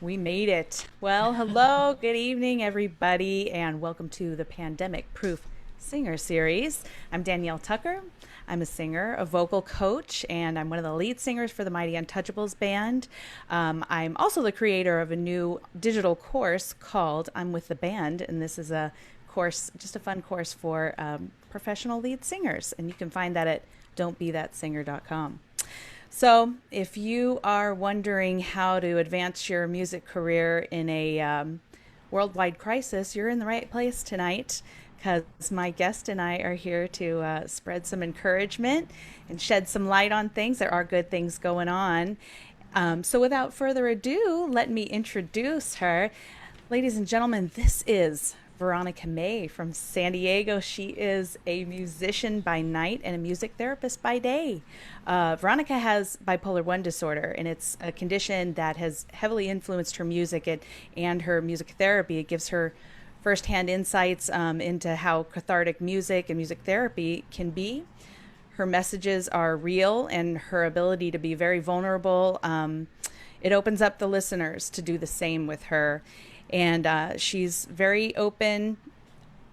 We made it. Well, hello, good evening, everybody, and welcome to the Pandemic Proof Singer Series. I'm Danielle Tucker. I'm a singer, a vocal coach, and I'm one of the lead singers for the Mighty Untouchables band. I'm also the creator of a new digital course called I'm with the Band, and this is a course, just a fun course for professional lead singers, and you can find that at don'tbethatsinger.com. So, if you are wondering how to advance your music career in a worldwide crisis, you're in the right place tonight because my guest and I are here to spread some encouragement and shed some light on things. There are good things going on. So, without further ado, let me introduce her. Ladies and gentlemen, this is Veronica May from San Diego. She is a musician by night and a music therapist by day. Veronica has bipolar 1 disorder, and it's a condition that has heavily influenced her music and her music therapy. It gives her firsthand insights into how cathartic music and music therapy can be. Her messages are real, and her ability to be very vulnerable. It opens up the listeners to do the same with her. And she's very open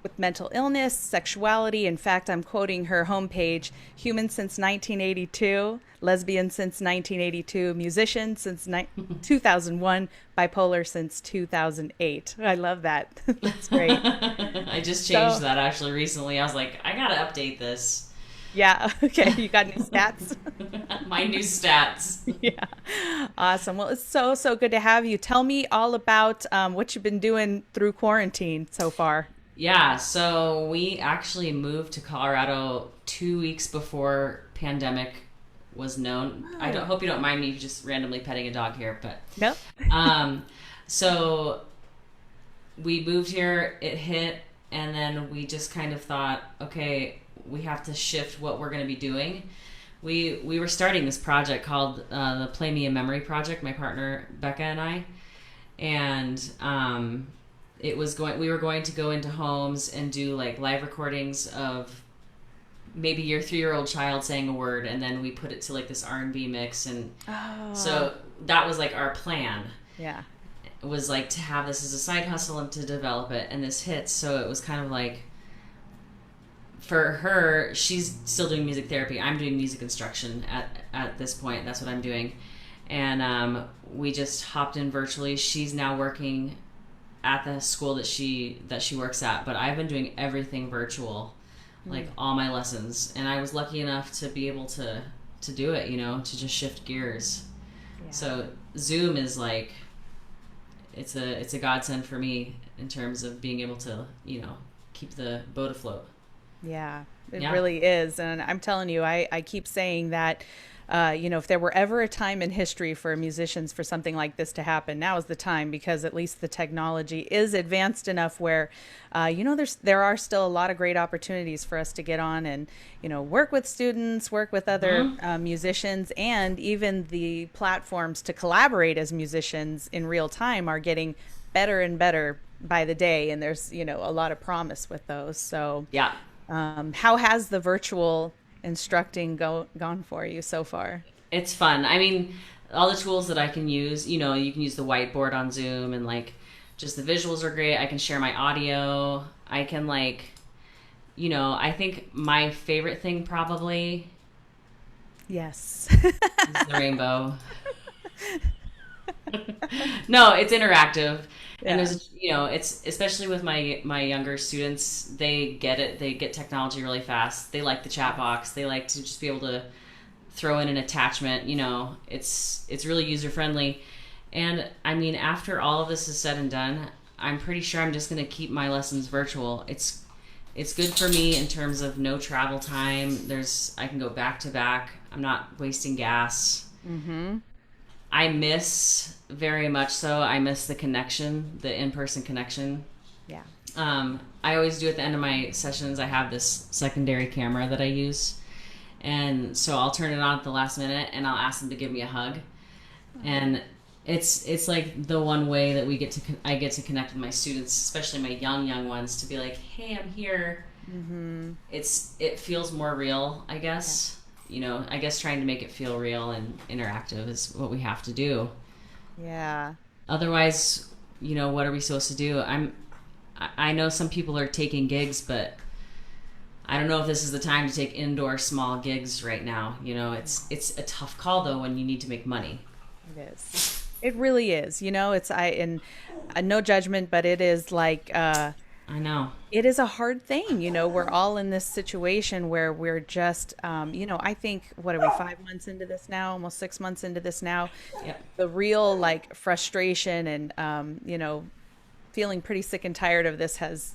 with mental illness, sexuality. In fact, I'm quoting her homepage: human since 1982, lesbian since 1982, musician since 2001, bipolar since 2008. I love that. That's great. I just changed that actually recently. I was like, I gotta update this. Yeah. Okay. You got new stats? My new stats. Yeah. Awesome. Well, it's so good to have you. Tell me all about what you've been doing through quarantine so far. Yeah, so we actually moved to Colorado 2 weeks before pandemic was known. I don't hope you don't mind me just randomly petting a dog here, but Nope. um, so we moved here, it hit, and then we just kind of thought, okay, we have to shift what we're going to be doing. We were starting this project called the Play Me a Memory Project, my partner Becca and I, and we were going to go into homes and do like live recordings of maybe your 3-year-old child saying a word, and then we put it to like this R&B mix, and so that was like our plan. Yeah. It was like to have this as a side hustle and to develop it, and this hits, so it was kind of like, for her, she's still doing music therapy. I'm doing music instruction at this point. That's what I'm doing. And we just hopped in virtually. She's now working at the school that she works at, but I've been doing everything virtual, like all my lessons. And I was lucky enough to be able to do it, to just shift gears. Yeah. So Zoom is like, it's a godsend for me in terms of being able to, keep the boat afloat. Yeah, it really is. And I'm telling you, I keep saying that, if there were ever a time in history for musicians for something like this to happen, now is the time, because at least the technology is advanced enough where, there are still a lot of great opportunities for us to get on and, work with students, work with other musicians, and even the platforms to collaborate as musicians in real time are getting better and better by the day. And there's, a lot of promise with those. So yeah. How has the virtual instructing gone for you so far? It's fun. I mean, all the tools that I can use, you can use the whiteboard on Zoom, and like just the visuals are great. I can share my audio. I can I think my favorite thing probably Yes. is the rainbow. No, it's interactive. Yeah. And there's, it's especially with my younger students, they get it. They get technology really fast. They like the chat box. They like to just be able to throw in an attachment. It's really user friendly. And I mean, after all of this is said and done, I'm pretty sure I'm just going to keep my lessons virtual. It's good for me in terms of no travel time. I can go back to back. I'm not wasting gas. Mm-hmm. I miss very much so. I miss the connection, the in-person connection. Yeah. I always do at the end of my sessions, I have this secondary camera that I use. And so I'll turn it on at the last minute and I'll ask them to give me a hug. Mm-hmm. And it's like the one way that I get to connect with my students, especially my young ones, to be like, hey, I'm here. Mm-hmm. It feels more real, I guess. Yeah. I guess trying to make it feel real and interactive is what we have to do. Yeah. otherwise, what are we supposed to do? I know some people are taking gigs, but I don't know if this is the time to take indoor small gigs right now. It's a tough call though when you need to make money. It is. It really is. No judgment, but it is like, I know. it is a hard thing. We're all in this situation where we're just, I think, what are we, 5 months into this now, almost 6 months into this now? Yep. The real like frustration and, feeling pretty sick and tired of this has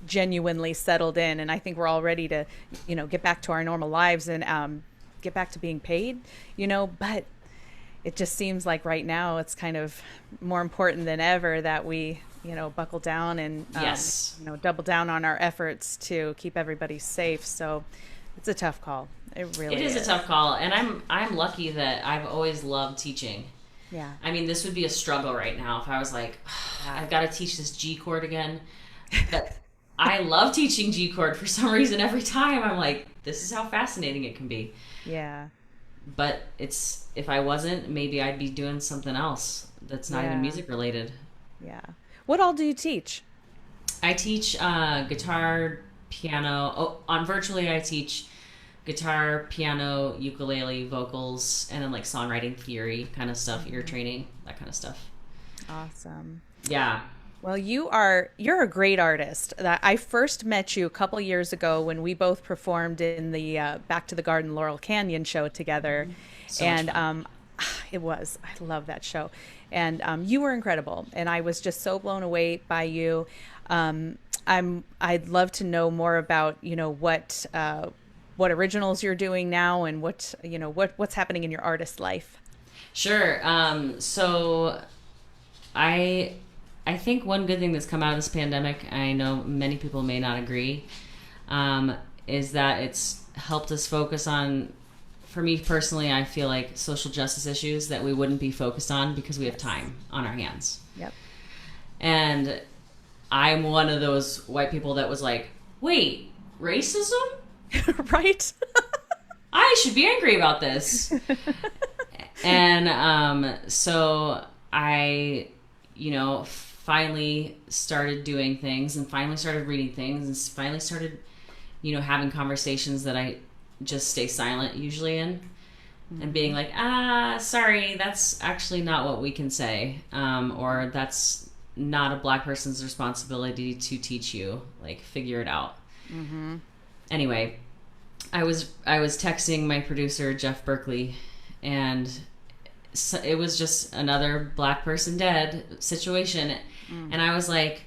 genuinely settled in. And I think we're all ready to, get back to our normal lives and get back to being paid, but it just seems like right now it's kind of more important than ever that we, buckle down and, Yes. double down on our efforts to keep everybody safe. So it's a tough call. It really is. It is a tough call. And I'm lucky that I've always loved teaching. Yeah. I mean, this would be a struggle right now if I was like, I've got to teach this G chord again. But I love teaching G chord for some reason. Every time I'm like, this is how fascinating it can be. Yeah. But if I wasn't, maybe I'd be doing something else that's not even music related. Yeah. What all do you teach? I teach guitar, piano. On virtually I teach guitar, piano, ukulele, vocals, and then like songwriting theory kind of stuff, ear training, that kind of stuff. Awesome. Yeah. Well, you're a great artist. That I first met you a couple years ago when we both performed in the Back to the Garden Laurel Canyon show together. So and much fun. I love that show. And you were incredible. And I was just so blown away by you. I'd love to know more about, what originals you're doing now and what's happening in your artist life. Sure. So I think one good thing that's come out of this pandemic, I know many people may not agree, is that it's helped us focus on, for me personally, I feel like social justice issues that we wouldn't be focused on because we have time on our hands. Yep. And I'm one of those white people that was like, wait, racism? Right? I should be angry about this. And so I, finally started doing things and finally started reading things and finally started, having conversations that I just stay silent usually in, and being like, sorry, that's actually not what we can say. Or that's not a Black person's responsibility to teach you, like, figure it out. Mm-hmm. Anyway, I was texting my producer, Jeff Berkley, and so it was just another Black person dead situation. And I was like,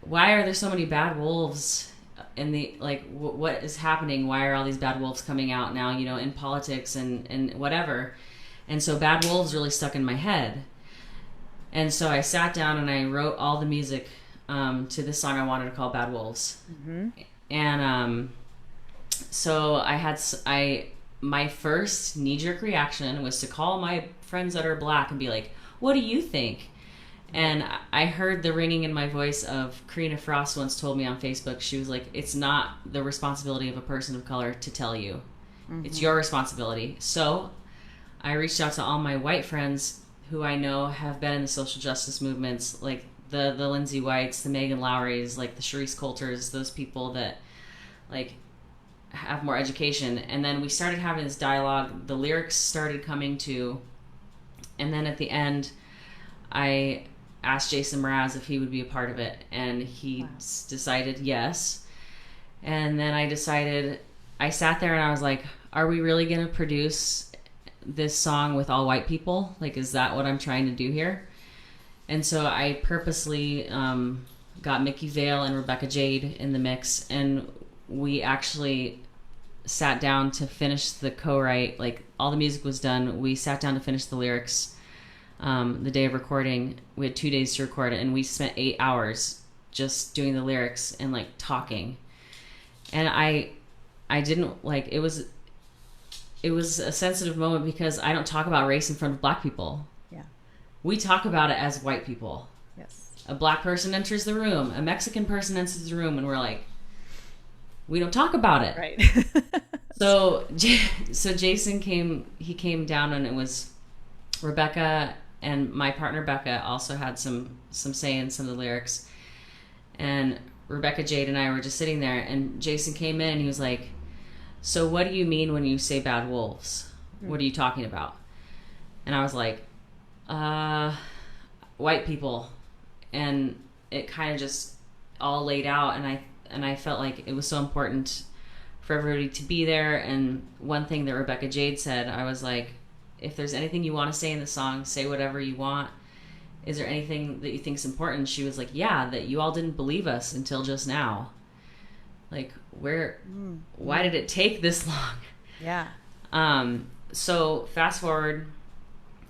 why are there so many bad wolves in the, like, what is happening? Why are all these bad wolves coming out now, in politics and whatever? And so bad wolves really stuck in my head. And so I sat down and I wrote all the music to this song I wanted to call Bad Wolves. Mm-hmm. And so my first knee-jerk reaction was to call my friends that are Black and be like, what do you think? And I heard the ringing in my voice of Karina Frost once told me on Facebook. She was like, it's not the responsibility of a person of color to tell you. Mm-hmm. It's your responsibility. So I reached out to all my white friends who I know have been in the social justice movements, like the Lindsay Whites, the Megan Lowrys, like the Sharice Coulters, those people that, like, have more education. And then we started having this dialogue. The lyrics started coming to, and then at the end, I asked Jason Mraz if he would be a part of it, and he decided yes. And then I sat there and I was like, are we really going to produce this song with all white people? Like, is that what I'm trying to do here? And so I purposely got Miki Vale and Rebecca Jade in the mix, and we actually sat down to finish the co-write. Like, all the music was done. We sat down to finish the lyrics the day of recording. We had 2 days to record it, and we spent 8 hours just doing the lyrics and, like, talking. And I didn't, like, it was a sensitive moment because I don't talk about race in front of Black people. Yeah. We talk about it as white people. Yes. A Black person enters the room, a Mexican person enters the room, and we're like, we don't talk about it. Right. So Jason came down, and it was Rebecca and my partner Becca also had some say in some of the lyrics. And Rebecca Jade and I were just sitting there, and Jason came in and he was like, so what do you mean when you say bad wolves? What are you talking about? And I was like, white people. And it kind of just all laid out, and I felt like it was so important for everybody to be there. And one thing that Rebecca Jade said, I was like, if there's anything you want to say in the song, say whatever you want. Is there anything that you think is important? She was like, yeah, that you all didn't believe us until just now. Like, why did it take this long? Yeah. So fast forward,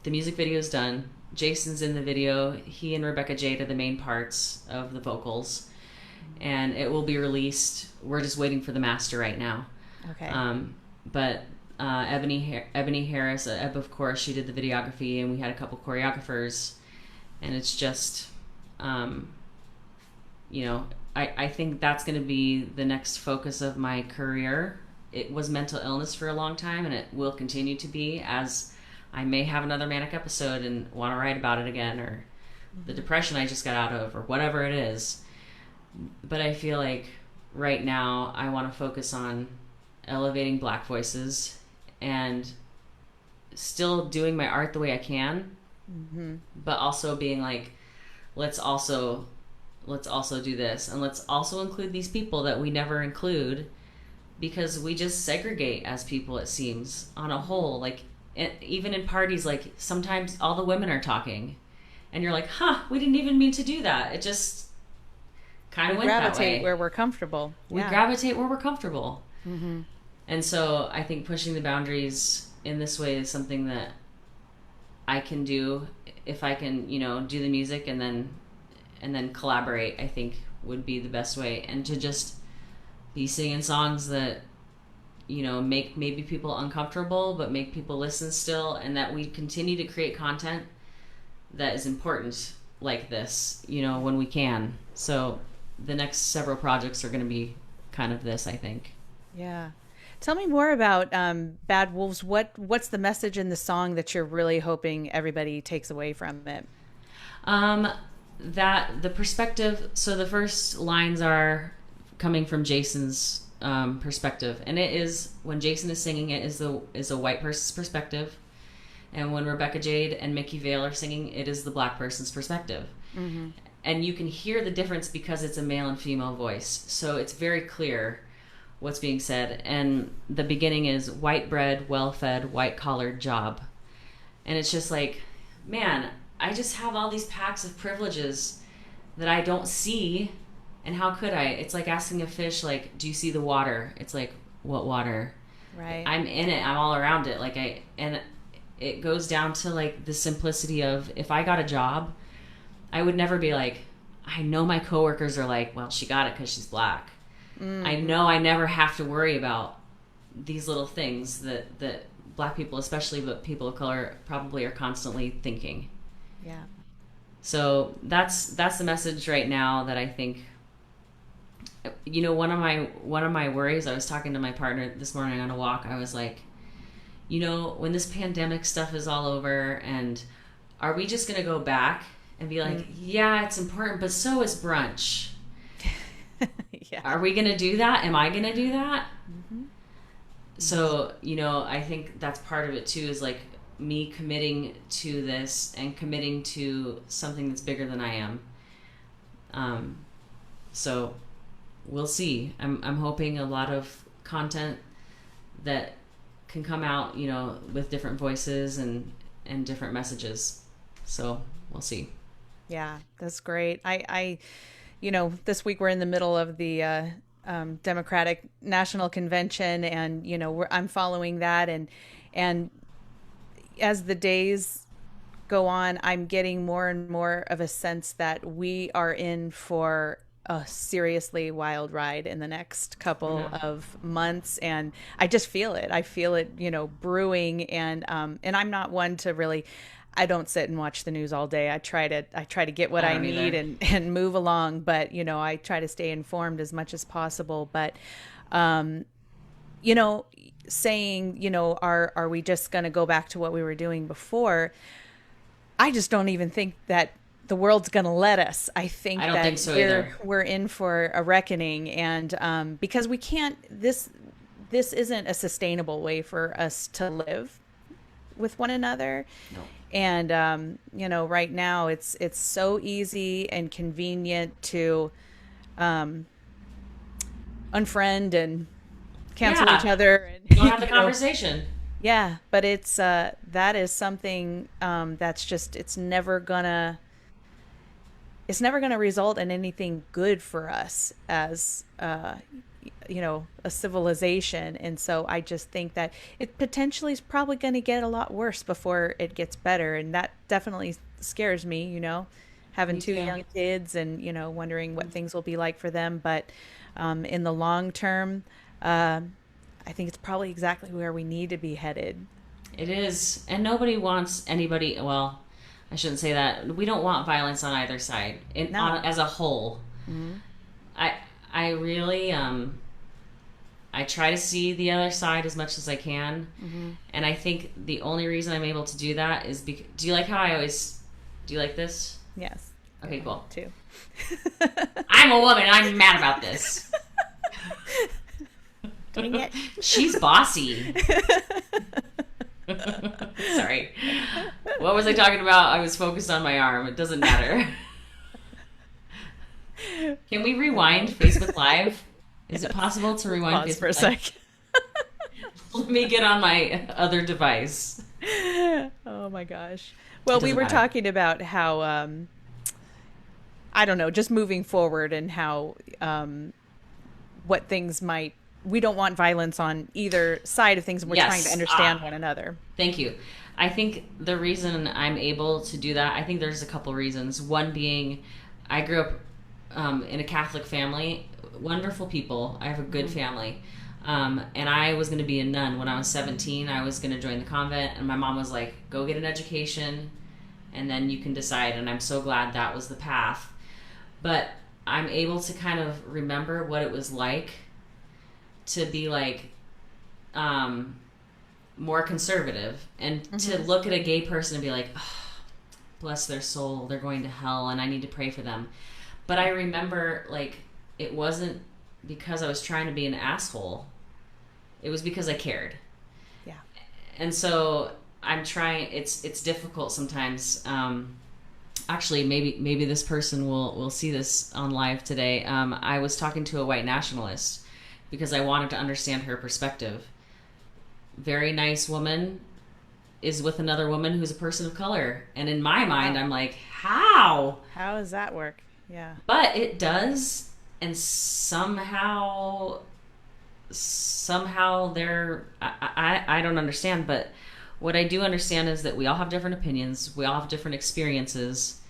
the music video is done. Jason's in the video. He and Rebecca Jade are the main parts of the vocals, and it will be released. We're just waiting for the master right now. Okay. But Ebony Harris, Eb, of course, she did the videography, and we had a couple choreographers, and it's just, I think that's going to be the next focus of my career. It was mental illness for a long time, and it will continue to be, as I may have another manic episode and want to write about it again, or the depression I just got out of, or whatever it is. But I feel like right now I want to focus on elevating Black voices and still doing my art the way I can, but also being like, let's also do this, and let's also include these people that we never include, because we just segregate as people, it seems, on a whole. Like, even in parties, like, sometimes all the women are talking and you're like, we didn't even mean to do that. It just kind of went that way. Gravitate where we're comfortable. We gravitate where we're comfortable. And so I think pushing the boundaries in this way is something that I can do. If I can, do the music and then collaborate, I think would be the best way. And to just be singing songs that, make maybe people uncomfortable, but make people listen still, and that we continue to create content that is important like this, when we can. So the next several projects are going to be kind of this, I think. Yeah. Tell me more about Bad Wolves. What's the message in the song that you're really hoping everybody takes away from it? That the perspective, so the first lines are coming from Jason's perspective, and it is, when Jason is singing it, is a white person's perspective, and when Rebecca Jade and Miki Vale are singing, it is the Black person's perspective. And you can hear the difference because it's a male and female voice, so it's very clear what's being said. And the beginning is white bread, well-fed, white-collared job, and it's just like, man, I just have all these packs of privileges that I don't see. And how could I? It's like asking a fish, like, do you see the water? It's like, what water? Right. I'm in it. I'm all around it. And it goes down to, like, the simplicity of, if I got a job, I would never be like, I know my coworkers are like, well, she got it because she's Black. I know I never have to worry about these little things that Black people, especially, but people of color, probably are constantly thinking. Yeah. So that's the message right now that I think. One of my worries, I was talking to my partner this morning on a walk, I was like, when this pandemic stuff is all over, and are we just going to go back and be like, yeah, it's important, but so is brunch. Yeah. Are we going to do that? Am I going to do that? So, I think that's part of it too, is like me committing to this and committing to something that's bigger than I am. So we'll see. I'm hoping a lot of content that can come out, with different voices and different messages. So we'll see. Yeah, that's great. I this week we're in the middle of the Democratic National Convention, and I'm following that, and as the days go on, I'm getting more and more of a sense that we are in for a seriously wild ride in the next couple of months, and I just feel it. I feel it, brewing, and I'm not one to really. I don't sit and watch the news all day. I try to get what I need and move along, but I try to stay informed as much as possible. But saying, are we just going to go back to what we were doing before? I just don't even think that the world's going to let us. I think I don't that think so either. we're in for a reckoning, and because we can't, this isn't a sustainable way for us to live with one another. No. And right now it's so easy and convenient to unfriend and cancel each Yeah. other, and You don't have the conversation. yeah, but it's that is something that's just it's never gonna result in anything good for us as a civilization. And so I just think that it potentially is probably going to get a lot worse before it gets better, and that definitely scares me, having Me two too. young kids and wondering what things will be like for them. But in the long term, I think it's probably exactly where we need to be headed. It is. And nobody wants anybody, well, I shouldn't say that. We don't want violence on either side No. as a whole. Mm-hmm. I really I try to see the other side as much as I can. Mm-hmm. And I think the only reason I'm able to do that is because, do you like how I always, do you like this? Yes. Okay, cool. Too. I'm a woman and I'm mad about this. Dang it. She's bossy. Sorry. What was I talking about? I was focused on my arm. It doesn't matter. Can we rewind Facebook Live? Is it possible to rewind Pause Facebook for a Live? sec. Let me get on my other device. Oh my gosh. Well, we doesn't were matter. talking about how I don't know, just moving forward, and how what things might, we don't want violence on either side of things, and we're Yes. trying to understand one another. Thank you. I think the reason I'm able to do that, I think there's a couple reasons. One being, I grew up in a Catholic family, wonderful people. I have a good family. And I was going to be a nun when I was 17. I was going to join the convent, and my mom was like, go get an education, and then you can decide. And I'm so glad that was the path. But I'm able to kind of remember what it was like to be like more conservative, and to look at a gay person and be like, oh, bless their soul, they're going to hell and I need to pray for them. But I remember, like, it wasn't because I was trying to be an asshole. It was because I cared. Yeah. And so I'm trying, it's difficult sometimes. Actually, maybe this person will see this on live today. I was talking to a white nationalist because I wanted to understand her perspective. Very nice woman is with another woman who's a person of color. And in my mind, I'm like, how? How does that work? Yeah. But it does. And somehow they're, I don't understand. But what I do understand is that we all have different opinions. We all have different experiences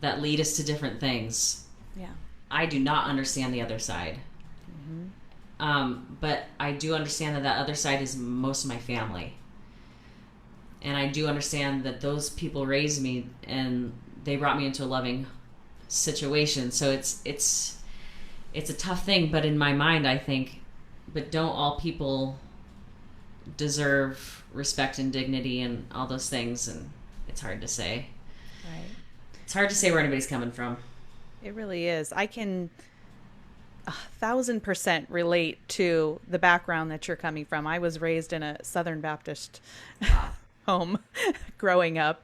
that lead us to different things. Yeah. I do not understand the other side. But I do understand that other side is most of my family. And I do understand that those people raised me and they brought me into a loving situation. So it's a tough thing, but in my mind I think, but don't all people deserve respect and dignity and all those things? And it's hard to say. Right. It's hard to say where anybody's coming from. It really is. I can 1,000% relate to the background that you're coming from. I was raised in a Southern Baptist home growing up.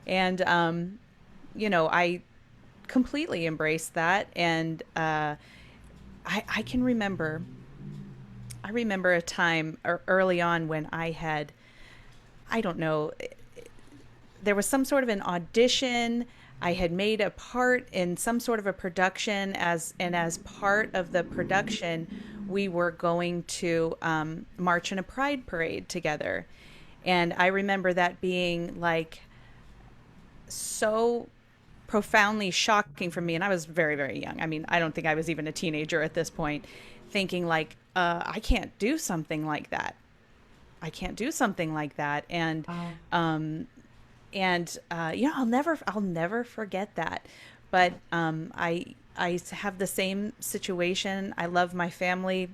And, I completely embraced that. And I can remember, a time early on when I don't know, there was some sort of an audition. I had made a part in some sort of a production, as part of the production, we were going to march in a pride parade together. And I remember that being like so profoundly shocking for me. And I was very, very young. I mean, I don't think I was even a teenager at this point, thinking like, I can't do something like that. I can't do something like that. And, I'll never forget that. But I have the same situation. I love my family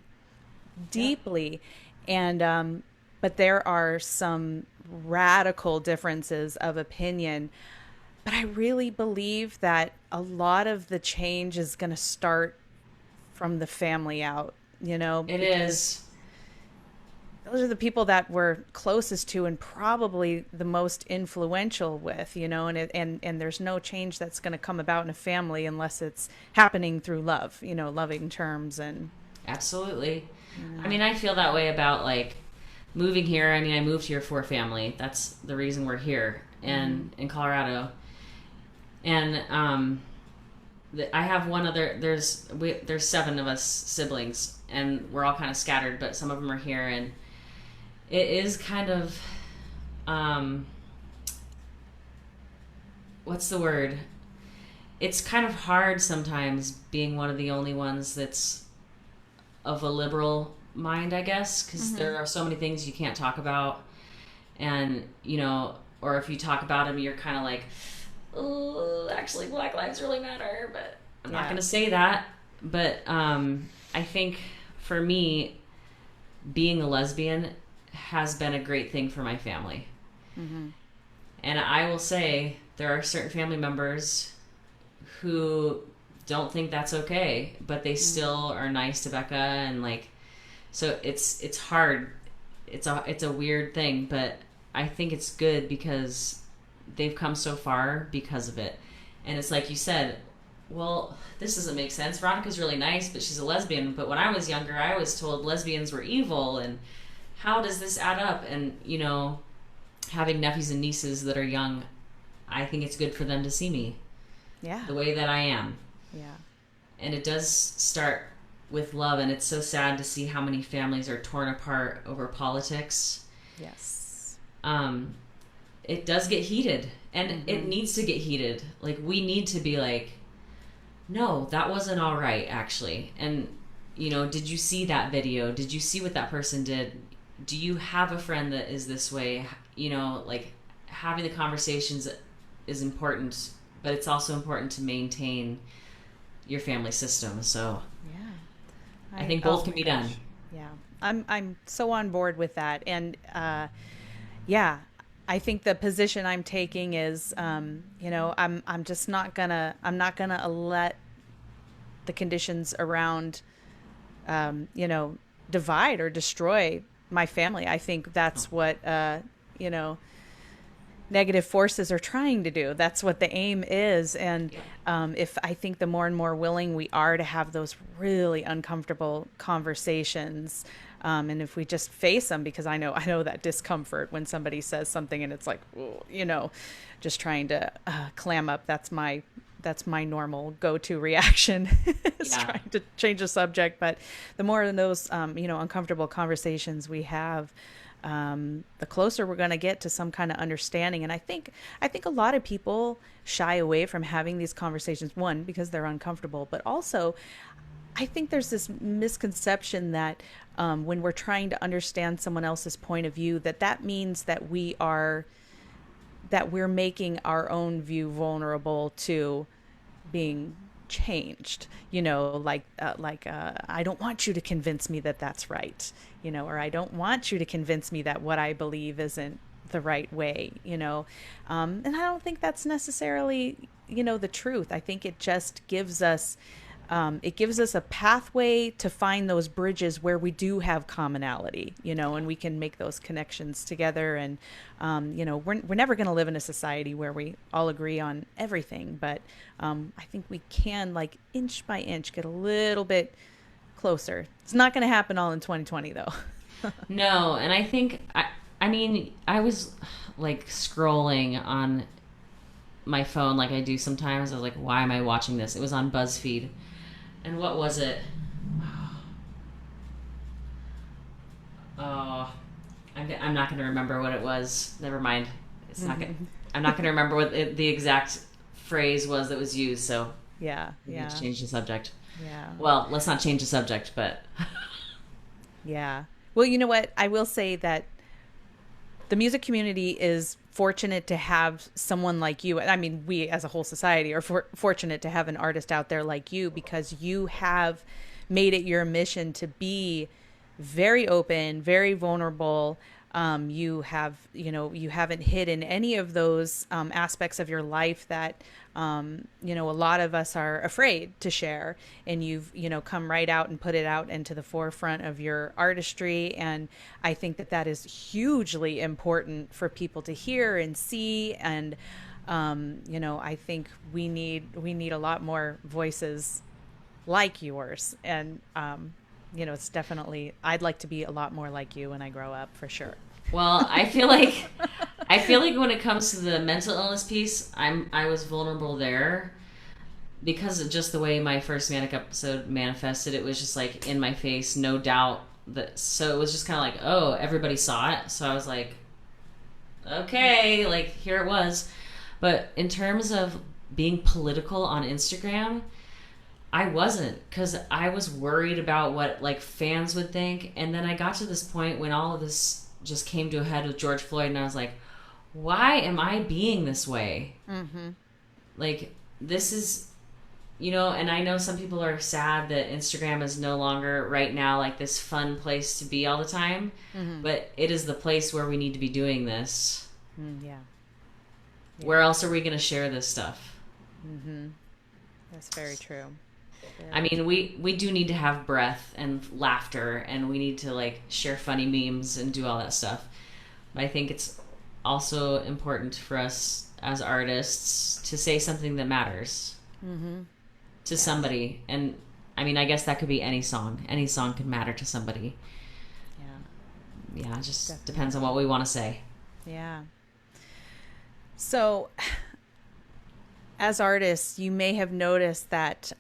deeply, and but there are some radical differences of opinion. But I really believe that a lot of the change is going to start from the family out, It because is. those are the people that we're closest to and probably the most influential with, and there's no change that's going to come about in a family unless it's happening through love, loving terms and Absolutely. I mean, I feel that way about like moving here. I mean, I moved here for family. That's the reason we're here and in Colorado. And I have one other. There's 7 of us siblings, and we're all kind of scattered, but some of them are here, and it is kind of what's the word? It's kind of hard sometimes being one of the only ones that's of a liberal mind, I guess, because there are so many things you can't talk about, and or if you talk about them, you're kind of like, oh, actually, Black lives really matter, but I'm not going to say that. But I think for me, being a lesbian has been a great thing for my family. And I will say there are certain family members who don't think that's okay, but they still are nice to Becca, and like, so it's hard. It's a weird thing, but I think it's good because they've come so far because of it. And it's like you said, well, this doesn't make sense. Veronica's really nice, but she's a lesbian. But when I was younger, I was told lesbians were evil, and how does this add up? And having nephews and nieces that are young, I think it's good for them to see me the way that I am. And it does start with love, and it's so sad to see how many families are torn apart over politics. It does get heated, and it needs to get heated. Like, we need to be like, no, that wasn't all right, actually. And did you see that video? Did you see what that person did? Do you have a friend that is this way? Like, having the conversations is important, but it's also important to maintain your family system. So I think both can be done. I'm so on board with that. And I think the position I'm taking is I'm just not gonna let the conditions around divide or destroy my family. I think that's what negative forces are trying to do. That's what the aim is. And if I think the more and more willing we are to have those really uncomfortable conversations, and if we just face them, because I know that discomfort when somebody says something and it's like, just trying to clam up. That's my normal go-to reaction is trying to change the subject. But the more of those, uncomfortable conversations we have, the closer we're going to get to some kind of understanding. And I think a lot of people shy away from having these conversations, one, because they're uncomfortable, but also I think there's this misconception that when we're trying to understand someone else's point of view, that means that we're making our own view vulnerable to being changed, I don't want you to convince me that that's right, or I don't want you to convince me that what I believe isn't the right way, and I don't think that's necessarily, the truth. I think it just gives us a pathway to find those bridges where we do have commonality, and we can make those connections together. And, we're never going to live in a society where we all agree on everything. But I think we can, like, inch by inch, get a little bit closer. It's not going to happen all in 2020, though. No. And I think, I was like scrolling on my phone like I do sometimes. I was like, why am I watching this? It was on BuzzFeed. And what was it? Oh, I'm not going to remember what it was. Never mind. I'm not going to remember what the exact phrase was that was used. So let's change the subject. Well, let's not change the subject, but Well, you know what? I will say that the music community is fortunate to have someone like you. I mean, we as a whole society are fortunate to have an artist out there like you, because you have made it your mission to be very open, very vulnerable, You have, you haven't hidden any of those aspects of your life that, a lot of us are afraid to share. And you've, come right out and put it out into the forefront of your artistry. And I think that that is hugely important for people to hear and see. And, I think we need a lot more voices like yours. And, it's definitely, I'd like to be a lot more like you when I grow up, for sure. Well, I feel like when it comes to the mental illness piece, I was vulnerable there because of just the way my first manic episode manifested. It was just like in my face, no doubt. So it was just kind of like, oh, everybody saw it. So I was like, okay, like here it was. But in terms of being political on Instagram, I wasn't, because I was worried about what like fans would think. And then I got to this point when all of this just came to a head with George Floyd, and I was like, why am I being this way? Mm-hmm. Like, this is, and I know some people are sad that Instagram is no longer right now like this fun place to be all the time, but it is the place where we need to be doing this. Yeah. Where else are we going to share this stuff? Mm-hmm. That's very true. I mean, we do need to have breath and laughter, and we need to like share funny memes and do all that stuff. But I think it's also important for us as artists to say something that matters to somebody. And I mean, I guess that could be any song. Any song could matter to somebody. Yeah, it just definitely depends on what we want to say. Yeah. So, as artists, you may have noticed that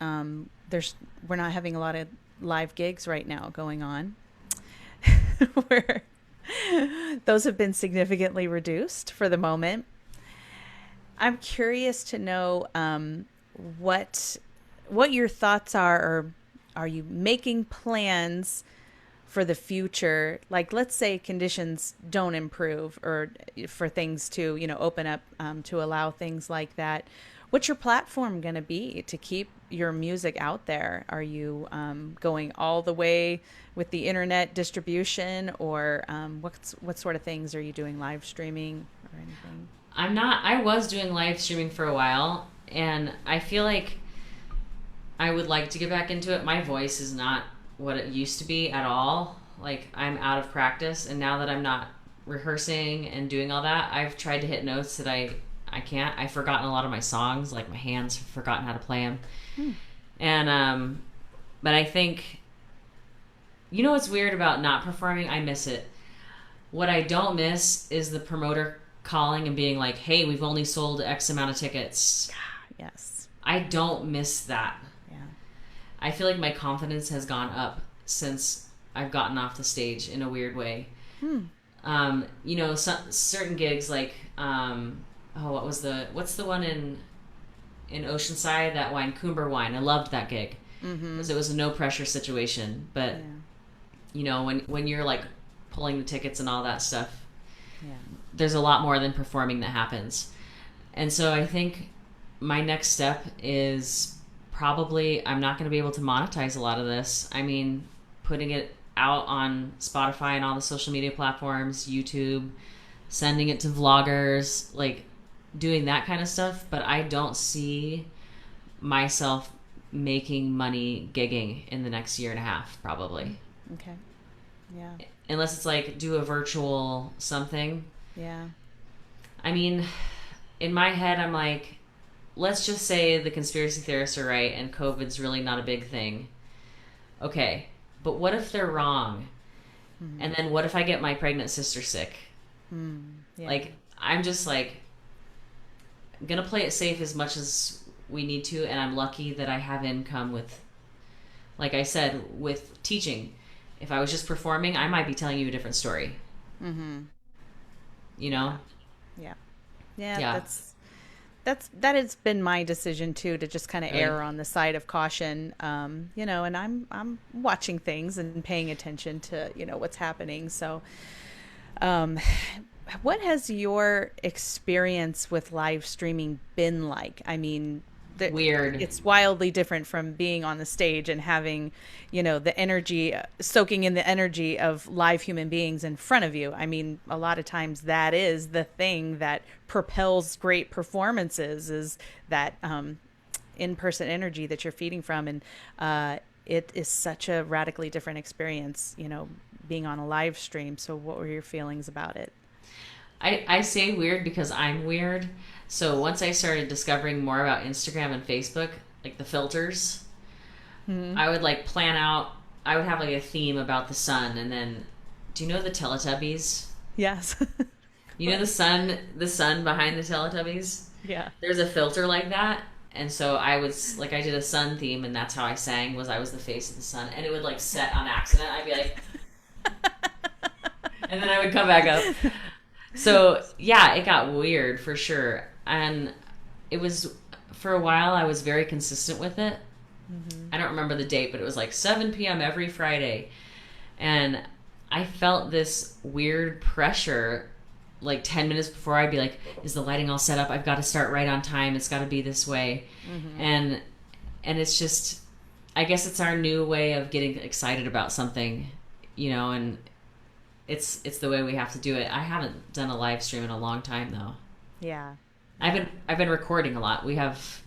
we're not having a lot of live gigs right now going on, where those have been significantly reduced for the moment. I'm curious to know what your thoughts are, or are you making plans for the future? Like, let's say conditions don't improve, or for things to, open up to allow things like that. What's your platform going to be to keep your music out there? Are you going all the way with the internet distribution, or what sort of things are you doing? Live streaming or anything? I'm not. I was doing live streaming for a while, and I feel like I would like to get back into it. My voice is not what it used to be at all. Like, I'm out of practice, and now that I'm not rehearsing and doing all that, I've tried to hit notes that I can't. I've forgotten a lot of my songs. Like, my hands have forgotten how to play them. And but I think, what's weird about not performing? I miss it. What I don't miss is the promoter calling and being like, hey, we've only sold X amount of tickets. Yes. I don't miss that. Yeah. I feel like my confidence has gone up since I've gotten off the stage in a weird way. Certain gigs like, what's the one in Oceanside, that wine, Coomber Wine. I loved that gig because it was a no pressure situation. But when you're like pulling the tickets and all that stuff, there's a lot more than performing that happens. And so I think my next step is probably, I'm not going to be able to monetize a lot of this. I mean, putting it out on Spotify and all the social media platforms, YouTube, sending it to vloggers, like doing that kind of stuff. But I don't see myself making money gigging in the next year and a half, probably. Okay. Yeah. Unless it's like do a virtual something. Yeah. I mean, in my head, I'm like, let's just say the conspiracy theorists are right and COVID's really not a big thing. Okay. But what if they're wrong? And then what if I get my pregnant sister sick? Yeah. Like, I'm just like, gonna play it safe as much as we need to. And I'm lucky that I have income with, like I said, with teaching. If I was just performing, I might be telling you a different story. Yeah. That has been my decision too, to just kind of err on the side of caution. And I'm watching things and paying attention to, what's happening. So, what has your experience with live streaming been like? I mean, Weird. It's wildly different from being on the stage and having, the energy, soaking in the energy of live human beings in front of you. I mean, a lot of times that is the thing that propels great performances, is that in-person energy that you're feeding from. And it is such a radically different experience, being on a live stream. So what were your feelings about it? I say weird because I'm weird. So once I started discovering more about Instagram and Facebook, like the filters, I would like plan out, I would have like a theme about the sun. And then, do you know the Teletubbies? Yes. You know the sun behind the Teletubbies? Yeah. There's a filter like that. And so I was like, I did a sun theme, and that's how I sang, was I was the face of the sun. And it would like set on accident. I'd be like, and then I would come back up. So yeah, it got weird for sure. And it was, for a while, I was very consistent with it. I don't remember the date, but it was like 7 p.m. every Friday. And I felt this weird pressure like 10 minutes before. I'd be like, is the lighting all set up? I've got to start right on time. It's got to be this way. And it's just, I guess it's our new way of getting excited about something, and it's the way we have to do it. I haven't done a live stream in a long time though. Yeah. I've been recording a lot. We have,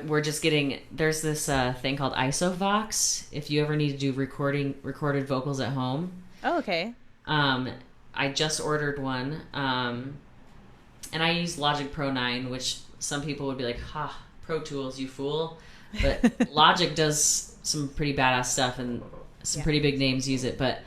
we're just getting, there's this thing called IsoVox. If you ever need to do recorded vocals at home. Oh, okay. I just ordered one. And I use Logic Pro 9, which some people would be like, ha, Pro Tools, you fool. But Logic does some pretty badass stuff, and some pretty big names use it. But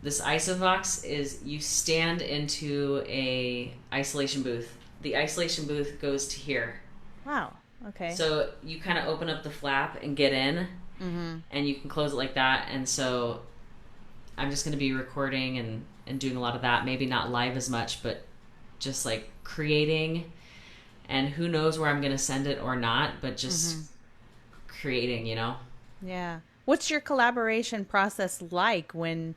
this IsoVox is, you stand into a isolation booth. The isolation booth goes to here. Wow. Okay. So you kind of open up the flap and get in, and you can close it like that. And so I'm just going to be recording and doing a lot of that. Maybe not live as much, but just like creating. And who knows where I'm going to send it or not, but just creating, Yeah. What's your collaboration process like when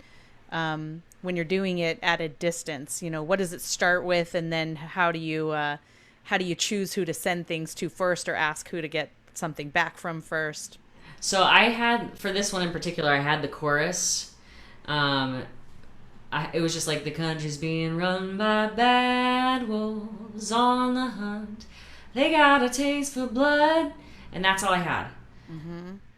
you're doing it at a distance? What does it start with, and then how do you choose who to send things to first, or ask who to get something back from first? So I had, for this one in particular, I had the chorus. It was just like, the country's being run by bad wolves on the hunt. They got a taste for blood. And that's all I had.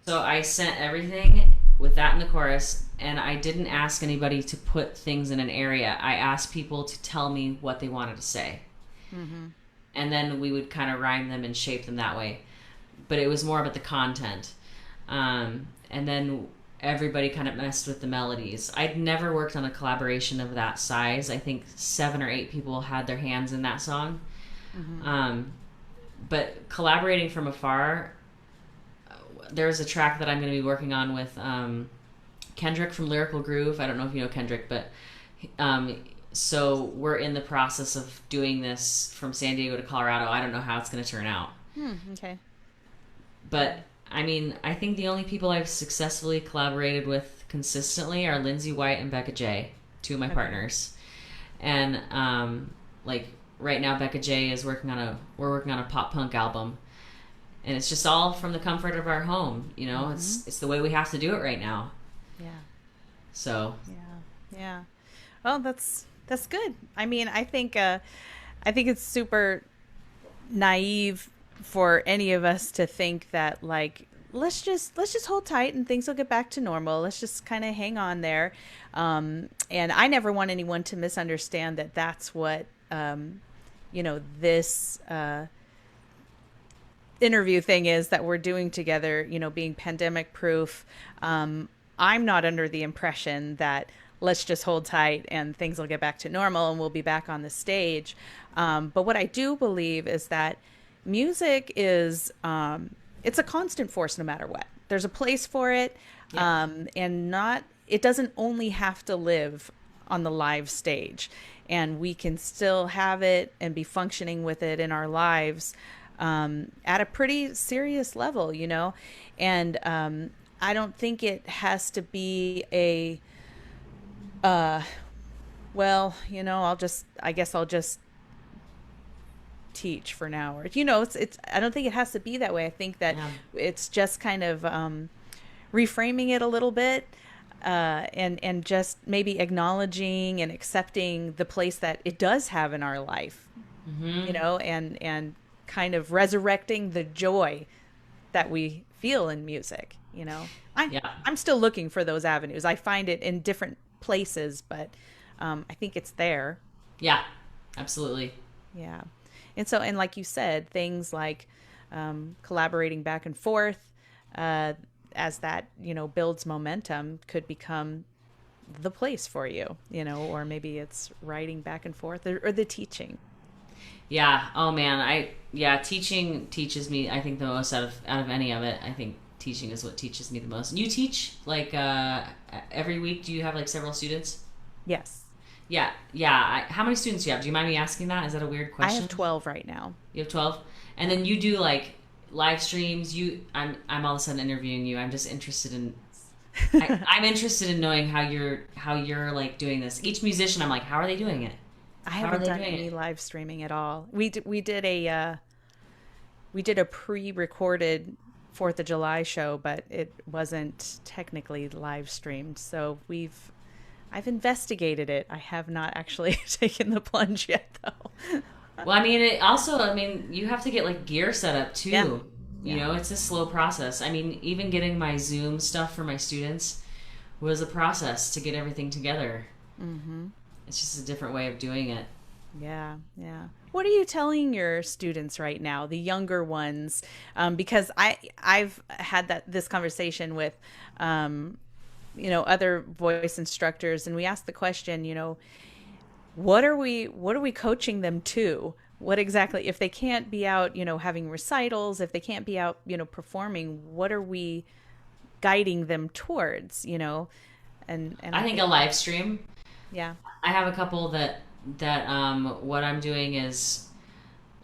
So I sent everything with that in the chorus, and I didn't ask anybody to put things in an area. I asked people to tell me what they wanted to say. And then we would kind of rhyme them and shape them that way. But it was more about the content. And then everybody kind of messed with the melodies. I'd never worked on a collaboration of that size. I think 7 or 8 people had their hands in that song. But collaborating from afar, there's a track that I'm going to be working on with Kendrick from Lyrical Groove. I don't know if you know Kendrick, but so we're in the process of doing this from San Diego to Colorado. I don't know how it's going to turn out. Okay. But I mean, I think the only people I've successfully collaborated with consistently are Lindsay White and Becca Jay, 2 of my partners. And like right now, Becca Jay is we're working on a pop punk album, and it's just all from the comfort of our home. It's the way we have to do it right now. Yeah. So. Yeah. Well, that's good. I mean, I think it's super naive for any of us to think that, like, let's just hold tight and things will get back to normal. Let's just kind of hang on there. And I never want anyone to misunderstand that that's what, this interview thing is that we're doing together, being pandemic proof. I'm not under the impression that let's just hold tight and things will get back to normal and we'll be back on the stage. But what I do believe is that music is, it's a constant force no matter what. There's a place for it. Yeah. It doesn't only have to live on the live stage, and we can still have it and be functioning with it in our lives, at a pretty serious level, and, I don't think it has to be a, I guess I'll just teach for now, or it's I don't think it has to be that way. I think that it's just kind of reframing it a little bit, and just maybe acknowledging and accepting the place that it does have in our life, and kind of resurrecting the joy that we feel in music. I'm still looking for those avenues. I find it in different places, but I think it's there. Yeah, absolutely. Yeah. And like you said, things like collaborating back and forth, as that, builds momentum, could become the place for you, or maybe it's writing back and forth, or the teaching. Yeah. Oh man. Teaching teaches me, I think, the most out of any of it. I think teaching is what teaches me the most. And you teach like every week? Do you have like several students? Yes. Yeah. How many students do you have? Do you mind me asking that? Is that a weird question? I have 12 right now. You have 12? And then you do like live streams. I'm all of a sudden interviewing you. I'm just interested in I'm interested in knowing how you're like doing this. Each musician, I'm like, how are they doing it? I haven't done any live streaming at all. We did a pre-recorded 4th of July show, but it wasn't technically live streamed. So I've investigated it. I have not actually taken the plunge yet, though. Well, I mean, you have to get like gear set up too. Yeah. You know, it's a slow process. I mean, even getting my Zoom stuff for my students was a process to get everything together. Mm-hmm. It's just a different way of doing it. Yeah. What are you telling your students right now, the younger ones? Because I've had this conversation with, other voice instructors, and we asked the question, what are we coaching them to? What exactly, if they can't be out, having recitals, if they can't be out, performing, what are we guiding them towards, And I think a live stream. Yeah. I have a couple that what I'm doing is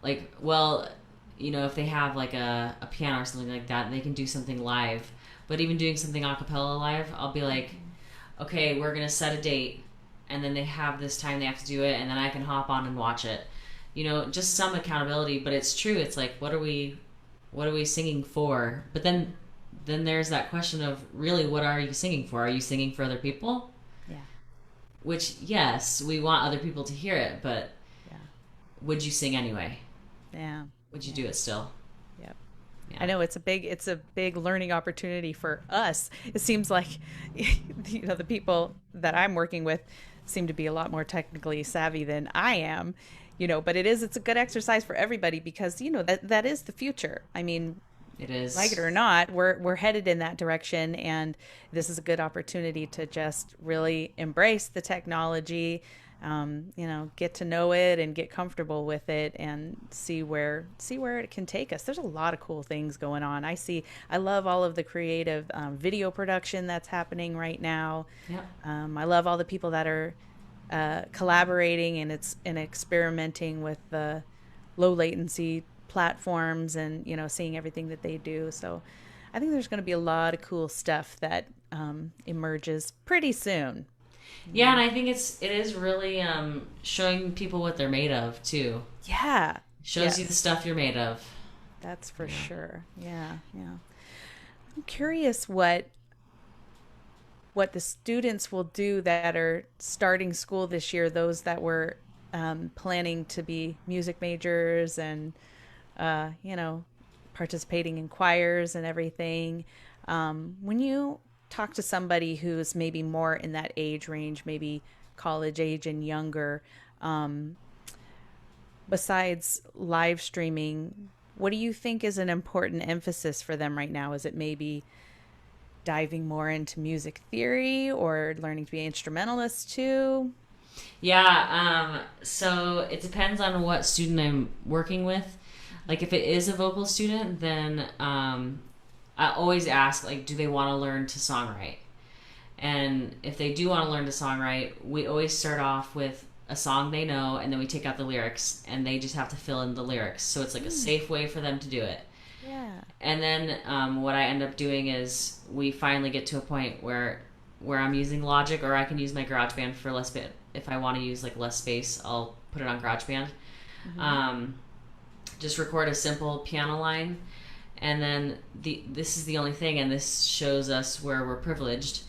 like, well, if they have like a piano or something like that, they can do something live. But even doing something a cappella live, I'll be like, okay, we're going to set a date, and then they have this time they have to do it, and then I can hop on and watch it. Just some accountability, but it's true. It's like, what are we singing for? But then there's that question of, really, what are you singing for? Are you singing for other people? Yeah. Which, yes, we want other people to hear it, but would you sing anyway? Yeah. Would you do it still? Yep. Yeah. I know it's a big learning opportunity for us. It seems like, the people that I'm working with seem to be a lot more technically savvy than I am, but it's a good exercise for everybody, because, that is the future. I mean, it is. Like it or not, we're headed in that direction, and this is a good opportunity to just really embrace the technology, get to know it and get comfortable with it, and see where it can take us. There's a lot of cool things going on. I love all of the creative video production that's happening right now. Yep. I love all the people that are collaborating and experimenting with the low latency platforms, and seeing everything that they do. So I think there's going to be a lot of cool stuff that emerges pretty soon. Yeah, and I think it is really showing people what they're made of too. Yeah, shows you the stuff you're made of. That's for sure. Yeah. I'm curious what the students will do that are starting school this year, those that were planning to be music majors and participating in choirs and everything. When you talk to somebody who's maybe more in that age range, maybe college age and younger, besides live streaming, what do you think is an important emphasis for them right now? Is it maybe diving more into music theory, or learning to be an instrumentalist too? Yeah, so it depends on what student I'm working with. Like, if it is a vocal student, then I always ask, like, do they want to learn to songwrite? And if they do want to learn to songwrite, we always start off with a song they know, and then we take out the lyrics, and they just have to fill in the lyrics. So it's like a safe way for them to do it. Yeah. And then what I end up doing is we finally get to a point where I'm using Logic, or I can use my GarageBand for less bit. If I want to use like less space, I'll put it on GarageBand. Mm-hmm. just record a simple piano line. And then this is the only thing, and this shows us where we're privileged,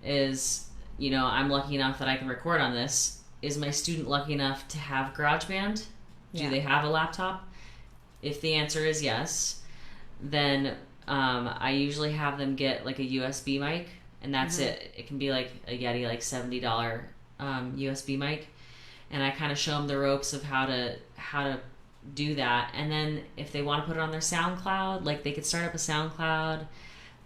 is, you know, I'm lucky enough that I can record on this. Is my student lucky enough to have GarageBand? Do they have a laptop? If the answer is yes, then I usually have them get like a USB mic, and that's it. It can be like a Yeti, like $70 USB mic, and I kind of show them the ropes of how to do that. And then if they want to put it on their SoundCloud, like they could start up a SoundCloud.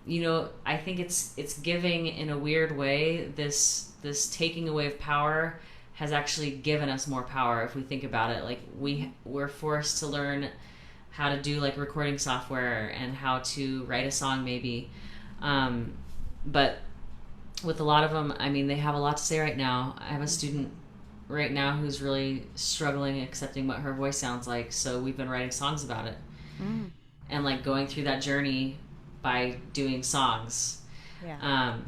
You know, I think it's giving in a weird way. This taking away of power has actually given us more power if we think about it. Like we're forced to learn how to do like recording software and how to write a song maybe. But with a lot of them, I mean, they have a lot to say right now. I have a student right now who's really struggling accepting what her voice sounds like. So we've been writing songs about it and like going through that journey by doing songs. Yeah.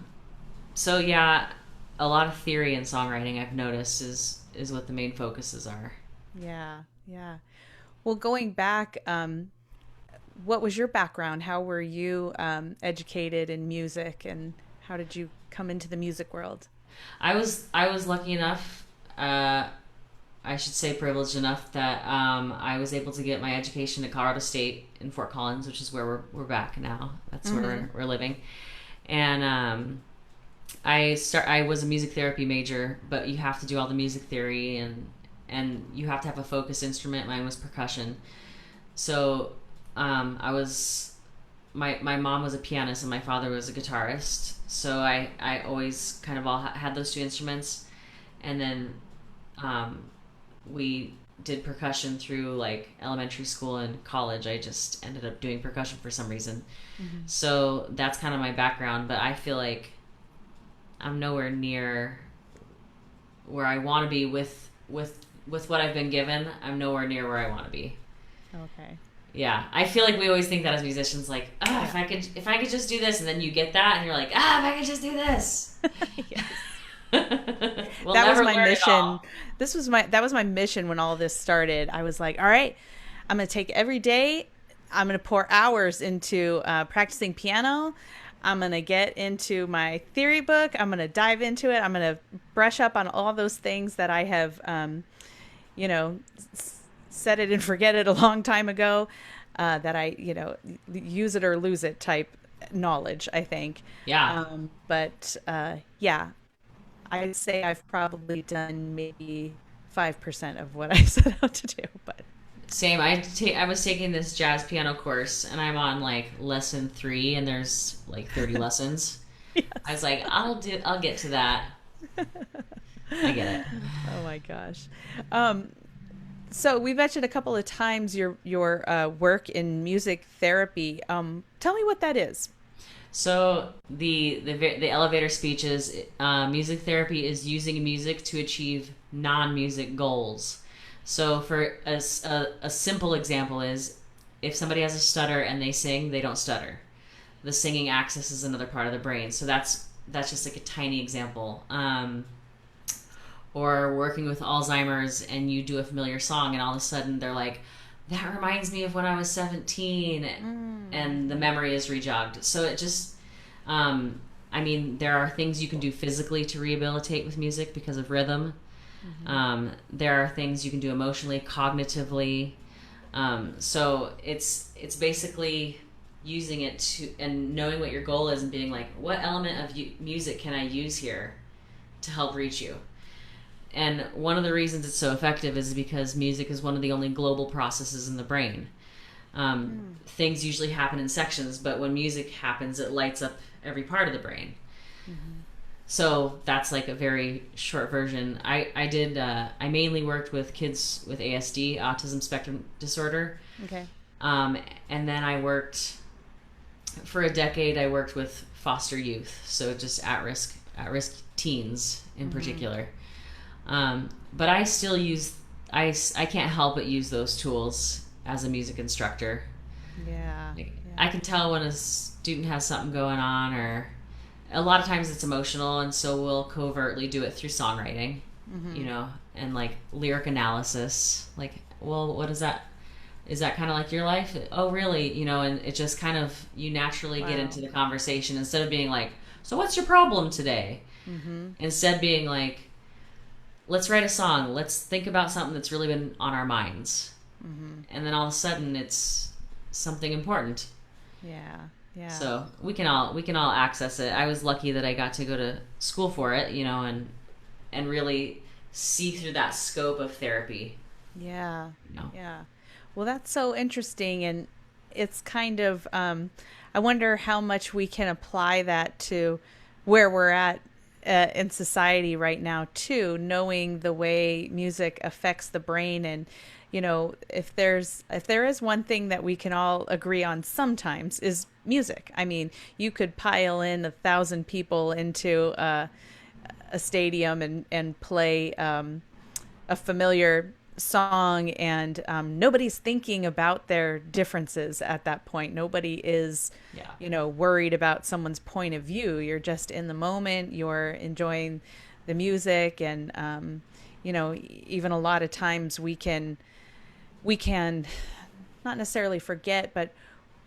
So yeah, a lot of theory in songwriting I've noticed is what the main focuses are. Yeah. Yeah. Well, going back, what was your background? How were you educated in music, and how did you come into the music world? I was lucky enough, I should say privileged enough, that I was able to get my education at Colorado State in Fort Collins, which is where we're back now. That's where we're living. And I was a music therapy major, but you have to do all the music theory and you have to have a focused instrument. Mine was percussion. So my mom was a pianist and my father was a guitarist. So I always kind of all had those two instruments. And then we did percussion through like elementary school and college. I just ended up doing percussion for some reason. So that's kind of my background, but I feel like I'm nowhere near where I want to be with what I've been given. I'm nowhere near where I want to be. Okay. Yeah, I feel like we always think that as musicians, like, if I could just do this, and then you get that, and you're like, if I could just do this. We'll that was my mission. That was my mission when all this started. I was like, all right, I'm going to take every day. I'm going to pour hours into practicing piano. I'm going to get into my theory book. I'm going to dive into it. I'm going to brush up on all those things that I have, set it and forget it a long time ago, that I, use it or lose it type knowledge, I think. Yeah. I'd say I've probably done maybe 5% of what I set out to do, but. Same. I was taking this jazz piano course, and I'm on like lesson 3, and there's like 30 lessons. Yes. I was like, I'll get to that. I get it. Oh my gosh. So we mentioned a couple of times your work in music therapy. Tell me what that is. So the elevator speech is music therapy is using music to achieve non-music goals. So for a simple example is, if somebody has a stutter and they sing, they don't stutter. The singing accesses another part of the brain. So that's just like a tiny example. Or working with Alzheimer's and you do a familiar song and all of a sudden they're like, that reminds me of when I was 17, and the memory is rejogged. So it just, there are things you can do physically to rehabilitate with music because of rhythm. There are things you can do emotionally, cognitively. So it's basically using it to, and knowing what your goal is and being like, what element of music can I use here to help reach you? And one of the reasons it's so effective is because music is one of the only global processes in the brain. Things usually happen in sections, but when music happens, it lights up every part of the brain. So that's like a very short version. I mainly worked with kids with ASD, autism spectrum disorder. Okay. And then I worked for a decade. I worked with foster youth, so just at risk teens in particular. But I still use, I can't help but use those tools as a music instructor. Yeah. I can tell when a student has something going on, or a lot of times it's emotional, and so we'll covertly do it through songwriting, and like lyric analysis. Like, well, what is that? is that kind of like your life? Oh, really? You know, and it just kind of, you naturally get into the conversation instead of being like, so what's your problem today? Instead being like, let's write a song. Let's think about something that's really been on our minds. And then all of a sudden it's something important. Yeah. So we can all access it. I was lucky that I got to go to school for it, you know, and really see through that scope of therapy. Yeah. You know? Yeah. Well, that's so interesting. And it's kind of, I wonder how much we can apply that to where we're at in society right now too, knowing the way music affects the brain. And, you know, if there is one thing that we can all agree on sometimes is music. I mean, you could pile in 1,000 people into a stadium and play a familiar song, and nobody's thinking about their differences at that point. Nobody is, you know, worried about someone's point of view. You're just in the moment. You're enjoying the music, and you know, even a lot of times we can not necessarily forget, but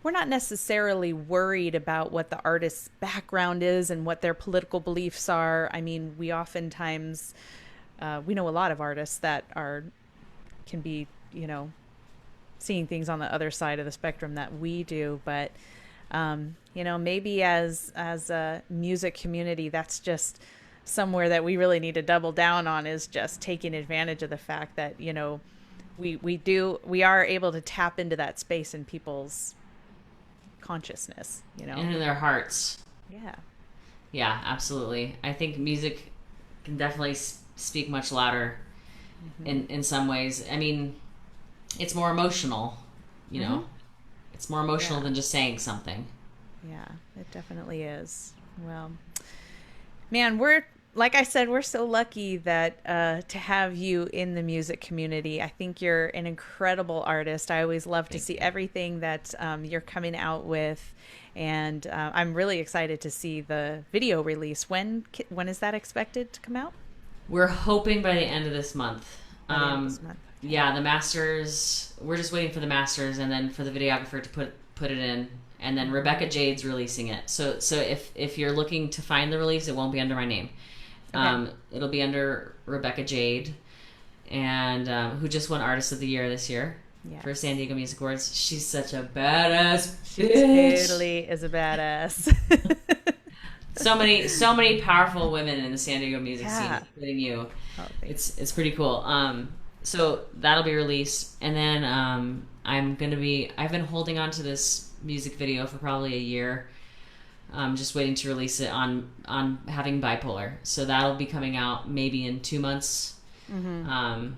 we're not necessarily worried about what the artist's background is and what their political beliefs are. I mean, we oftentimes we know a lot of artists that can be, you know, seeing things on the other side of the spectrum that we do. But, you know, maybe as a music community, that's just somewhere that we really need to double down on, is just taking advantage of the fact that, you know, we are able to tap into that space in people's consciousness, you know, and in their hearts. Yeah, Absolutely. I think music can definitely speak much louder in some ways. I mean, it's more emotional, you know, it's more emotional than just saying something. Yeah, it definitely is. Well, man, like I said, we're so lucky that to have you in the music community. I think you're an incredible artist. I always love to see everything that you're coming out with, and I'm really excited to see the video release. When is that expected to come out? We're hoping by the end of this month. Okay. Yeah, the masters. We're just waiting for the masters, and then for the videographer to put it in, and then Rebecca Jade's releasing it. So if you're looking to find the release, it won't be under my name. Okay. It'll be under Rebecca Jade, and who just won Artist of the Year this year for San Diego Music Awards. She's such a badass bitch. She totally is a badass. So many powerful women in the San Diego music scene, including you. Oh, it's pretty cool. So that'll be released, and then I've been holding on to this music video for probably a year. Just waiting to release it on having bipolar. So that'll be coming out maybe in 2 months. I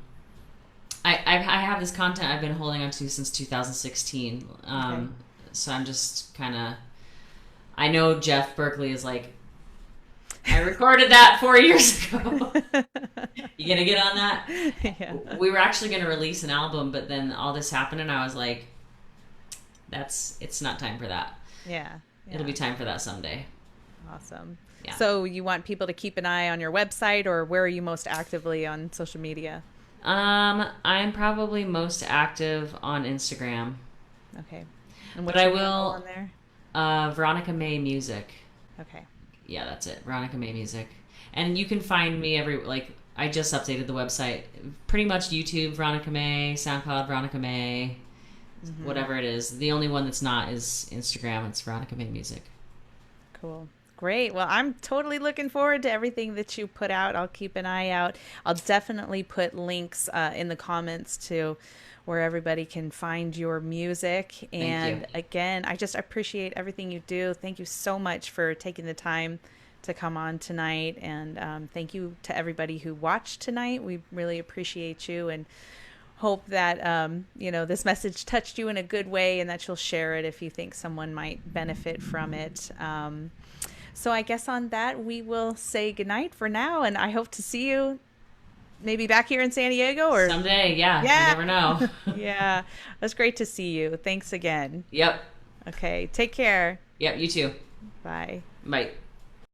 have this content I've been holding on to since 2016. So I'm just kind of, I know Jeff Berkley is like, I recorded that 4 years ago. You gonna get on that? Yeah. We were actually gonna release an album, but then all this happened, and I was like, it's not time for that. Yeah. It'll be time for that someday. Awesome. Yeah. So you want people to keep an eye on your website, or where are you most actively on social media? I'm probably most active on Instagram. Okay. And but I will on there? Veronica May Music. Okay. Yeah, that's it. Veronica May Music. And you can find me I just updated the website. Pretty much YouTube, Veronica May, SoundCloud, Veronica May. Whatever it is. The only one that's not is Instagram. It's Veronica May Music. Cool. Great. Well, I'm totally looking forward to everything that you put out. I'll keep an eye out. I'll definitely put links in the comments to where everybody can find your music. And again, I just appreciate everything you do. Thank you so much for taking the time to come on tonight. And thank you to everybody who watched tonight. We really appreciate you, and hope that this message touched you in a good way, and that you'll share it if you think someone might benefit from it. So I guess on that, we will say goodnight for now, and I hope to see you maybe back here in San Diego or someday. Yeah. You never know. Yeah, it was great to see you. Thanks again. Yep. Okay, take care. Yep, you too. Bye. Bye.